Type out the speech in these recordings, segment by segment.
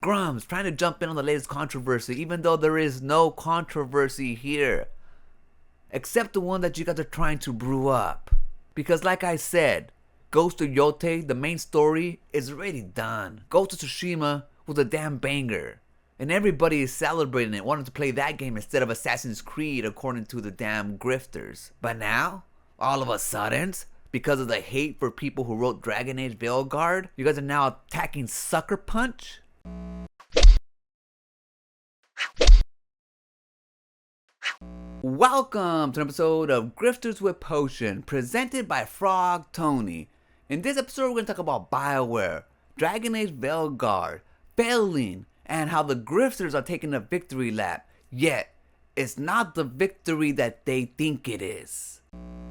Grum's trying to jump in on the latest controversy, even though there is no controversy here. Except the one that you guys are trying to brew up. Because like I said, Ghost of Yote, the main story, is already done. Ghost of Tsushima was a damn banger. And everybody is celebrating it, wanting to play that game instead of Assassin's Creed according to the damn grifters. But now, all of a sudden, because of the hate for people who wrote Dragon Age Veilguard, you guys are now attacking Sucker Punch? Welcome to an episode of Grifters with Potion, presented by Frog Tony. In this episode, we're going to talk about Bioware, Dragon Age Veilguard, failing, and how the grifters are taking a victory lap, yet it's not the victory that they think it is.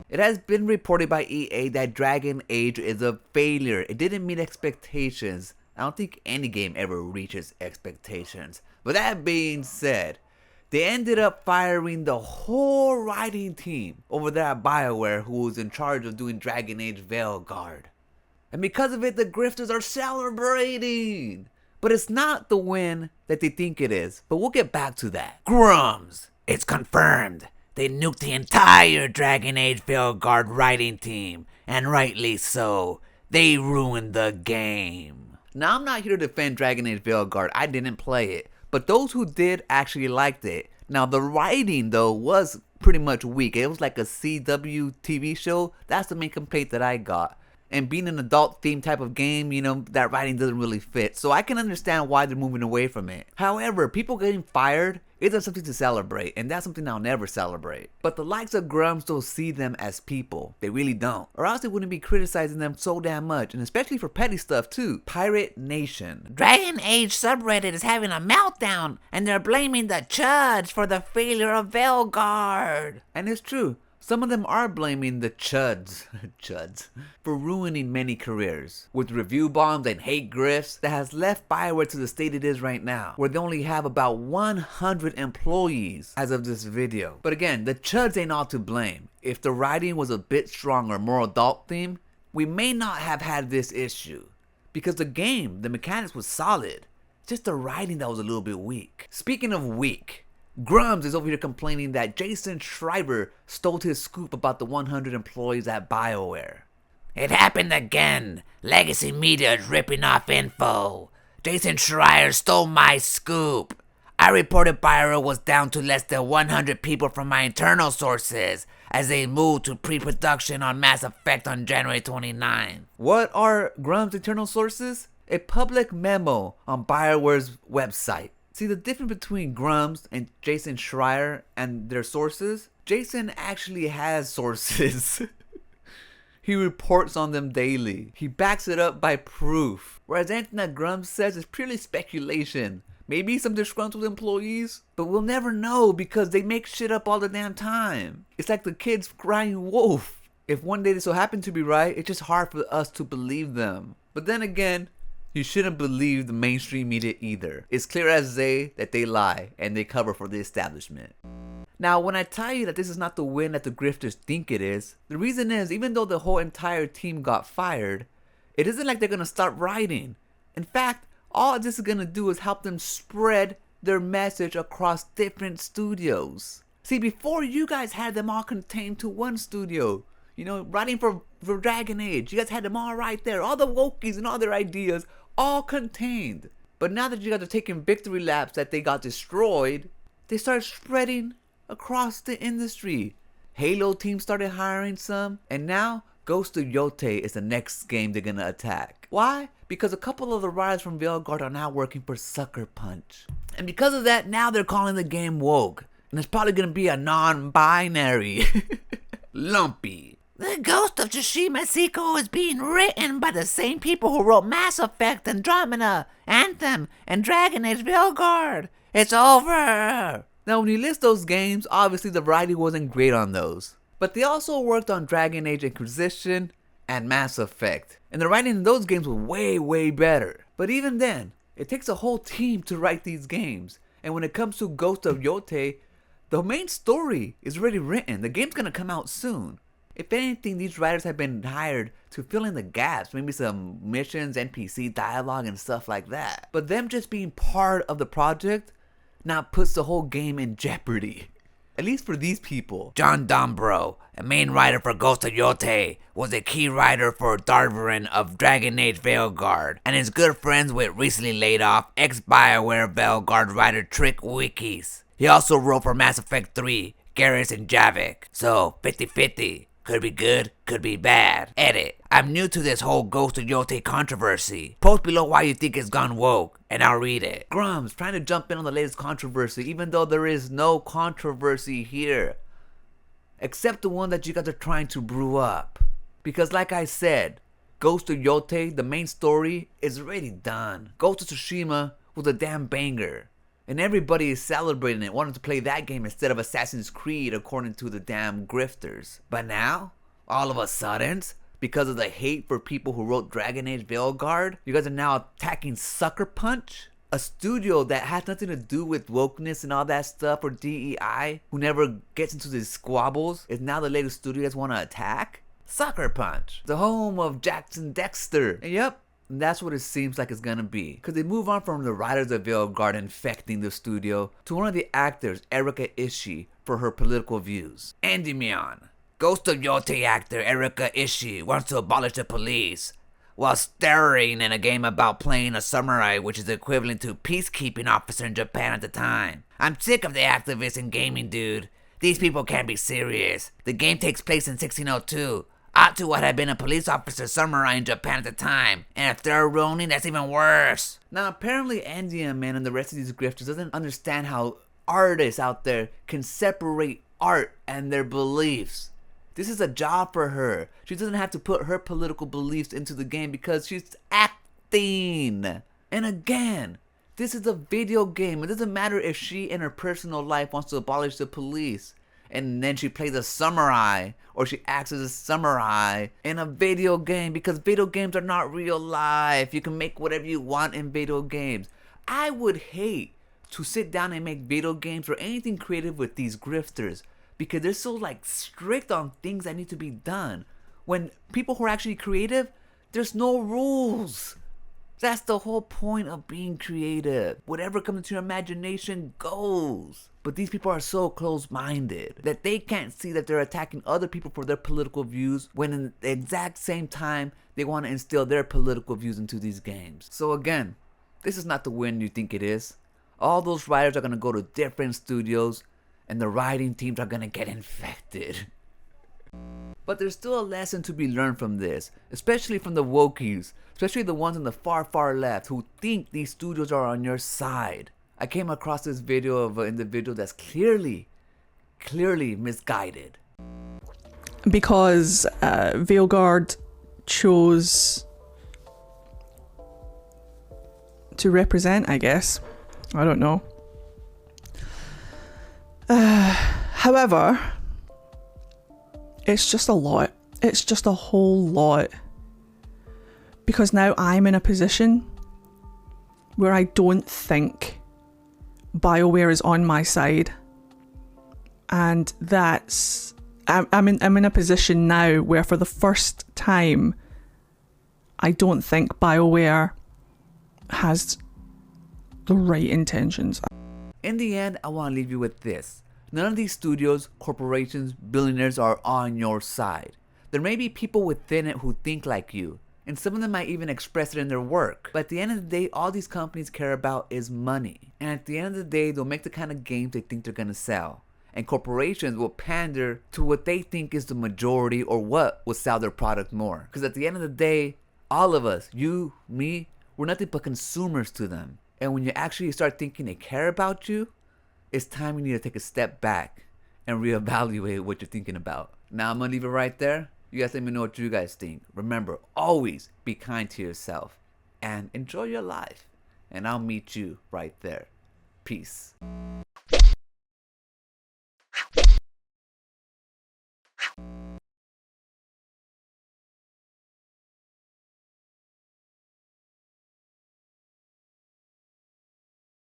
It has been reported by EA that Dragon Age is a failure. It didn't meet expectations. I don't think any game ever reaches expectations. But that being said, they ended up firing the whole writing team over there at Bioware, who was in charge of doing Dragon Age Veilguard. And because of it, the grifters are celebrating. But it's not the win that they think it is. But we'll get back to that. Grums, it's confirmed. They nuked the entire Dragon Age Veilguard writing team. And rightly so. They ruined the game. Now, I'm not here to defend Dragon Age Veilguard. I didn't play it. But those who did actually liked it. Now, the writing, though, was pretty much weak. It was like a CW TV show. That's the main complaint that I got. And being an adult-themed type of game, you know, that writing doesn't really fit. So I can understand why they're moving away from it. However, people getting fired isn't something to celebrate. And that's something I'll never celebrate. But the likes of Grums don't see them as people. They really don't. Or else they wouldn't be criticizing them so damn much. And especially for petty stuff, too. Pirate Nation. Dragon Age subreddit is having a meltdown. And they're blaming the chuds for the failure of Veilguard. And it's true. Some of them are blaming the chuds for ruining many careers with review bombs and hate grifts that has left Bioware to the state it is right now, where they only have about 100 employees as of this video. But again, the chuds ain't all to blame. If the writing was a bit stronger, more adult themed, we may not have had this issue. Because the game, the mechanics was solid, just the writing that was a little bit weak. Speaking of weak, Grums is over here complaining that Jason Schreiber stole his scoop about the 100 employees at Bioware. It happened again. Legacy Media is ripping off info. Jason Schreier stole my scoop. I reported Bioware was down to less than 100 people from my internal sources as they moved to pre-production on Mass Effect on January 29th. What are Grums' internal sources? A public memo on Bioware's website. See, the difference between Grums and Jason Schreier and their sources, Jason actually has sources. He reports on them daily. He backs it up by proof. Whereas anything that Grums says is purely speculation. Maybe some disgruntled employees, but we'll never know because they make shit up all the damn time. It's like the kids crying wolf. If one day this will happen to be right, it's just hard for us to believe them. But then again, you shouldn't believe the mainstream media either. It's clear as day that they lie and they cover for the establishment. Now, when I tell you that this is not the win that the grifters think it is, the reason is even though the whole entire team got fired, it isn't like they're gonna stop writing. In fact, all this is gonna do is help them spread their message across different studios. See, before you guys had them all contained to one studio. You know, writing for Dragon Age. You guys had them all right there. All the Wokies and all their ideas, all contained. But now that you guys are taking victory laps that they got destroyed, they started spreading across the industry. Halo team started hiring some. And now, Ghost of Yote is the next game they're gonna attack. Why? Because a couple of the writers from Veilguard are now working for Sucker Punch. And because of that, now they're calling the game woke. And it's probably gonna be a non-binary. Lumpy. The Ghost of Tsushima sequel is being written by the same people who wrote Mass Effect, Andromeda, Anthem, and Dragon Age Veilguard. It's over! Now when you list those games, obviously the writing wasn't great on those. But they also worked on Dragon Age Inquisition and Mass Effect. And the writing in those games was way better. But even then, it takes a whole team to write these games. And when it comes to Ghost of Yote, the main story is already written. The game's gonna come out soon. If anything, these writers have been hired to fill in the gaps, maybe some missions, NPC dialogue, and stuff like that. But them just being part of the project now puts the whole game in jeopardy. At least for these people. John Dombrow, a main writer for Ghost of Yotei, was a key writer for Darverin of Dragon Age Veilguard, and is good friends with recently laid off ex-Bioware Veilguard writer Trick Wikis. He also wrote for Mass Effect 3, Garrus and Javik. So, 50-50. Could be good, could be bad. Edit. I'm new to this whole Ghost of Yotei controversy. Post below why you think it's gone woke, and I'll read it. Grum's trying to jump in on the latest controversy, even though there is no controversy here. Except the one that you guys are trying to brew up. Because like I said, Ghost of Yotei, the main story, is already done. Ghost of Tsushima was a damn banger. And everybody is celebrating it, wanting to play that game instead of Assassin's Creed according to the damn grifters. But now, all of a sudden, because of the hate for people who wrote Dragon Age Veilguard, you guys are now attacking Sucker Punch? A studio that has nothing to do with wokeness and all that stuff, or DEI, who never gets into these squabbles, is now the latest studio you guys want to attack? Sucker Punch, the home of Jackson Dexter. And yep, that's what it seems like it's gonna be. Because they move on from the writers of Veilguard infecting the studio to one of the actors, Erika Ishii, for her political views. Endymion. Ghost of Yotei actor Erika Ishii wants to abolish the police, while starring in a game about playing a samurai, which is equivalent to peacekeeping officer in Japan at the time. I'm sick of the activists in gaming, dude. These people can't be serious. The game takes place in 1602. Atu had been a police officer samurai in Japan at the time, and if they're Ronin, that's even worse. Now apparently Endymion and the rest of these grifters doesn't understand how artists out there can separate art and their beliefs. This is a job for her. She doesn't have to put her political beliefs into the game because she's acting. And again, this is a video game. It doesn't matter if she in her personal life wants to abolish the police and then she plays a samurai, or she acts as a samurai in a video game, because video games are not real life. You can make whatever you want in video games. I would hate to sit down and make video games or anything creative with these grifters, because they're so like strict on things that need to be done. When people who are actually creative, there's no rules. That's the whole point of being creative. Whatever comes into your imagination goes. But these people are so close-minded that they can't see that they're attacking other people for their political views, when in the exact same time they want to instill their political views into these games. So again, this is not the win you think it is. All those writers are going to go to different studios, and the writing teams are going to get infected. But there's still a lesson to be learned from this, especially from the wokies, especially the ones on the far left who think these studios are on your side. I came across this video of an individual that's clearly misguided. Because Veilguard chose to represent, I guess. I don't know. However, it's just a lot. It's just a whole lot. Because now I'm in a position where I don't think Bioware is on my side. And that's... I'm in a position now where for the first time, I don't think Bioware has the right intentions. In the end, I want to leave you with this. None of these studios, corporations, billionaires are on your side. There may be people within it who think like you, and some of them might even express it in their work. But at the end of the day, all these companies care about is money. And at the end of the day, they'll make the kind of games they think they're gonna sell. And corporations will pander to what they think is the majority, or what will sell their product more. Because at the end of the day, all of us, you, me, we're nothing but consumers to them. And when you actually start thinking they care about you, it's time you need to take a step back and reevaluate what you're thinking about. Now I'm gonna leave it right there. You guys let me know what you guys think. Remember, always be kind to yourself and enjoy your life. And I'll meet you right there. Peace.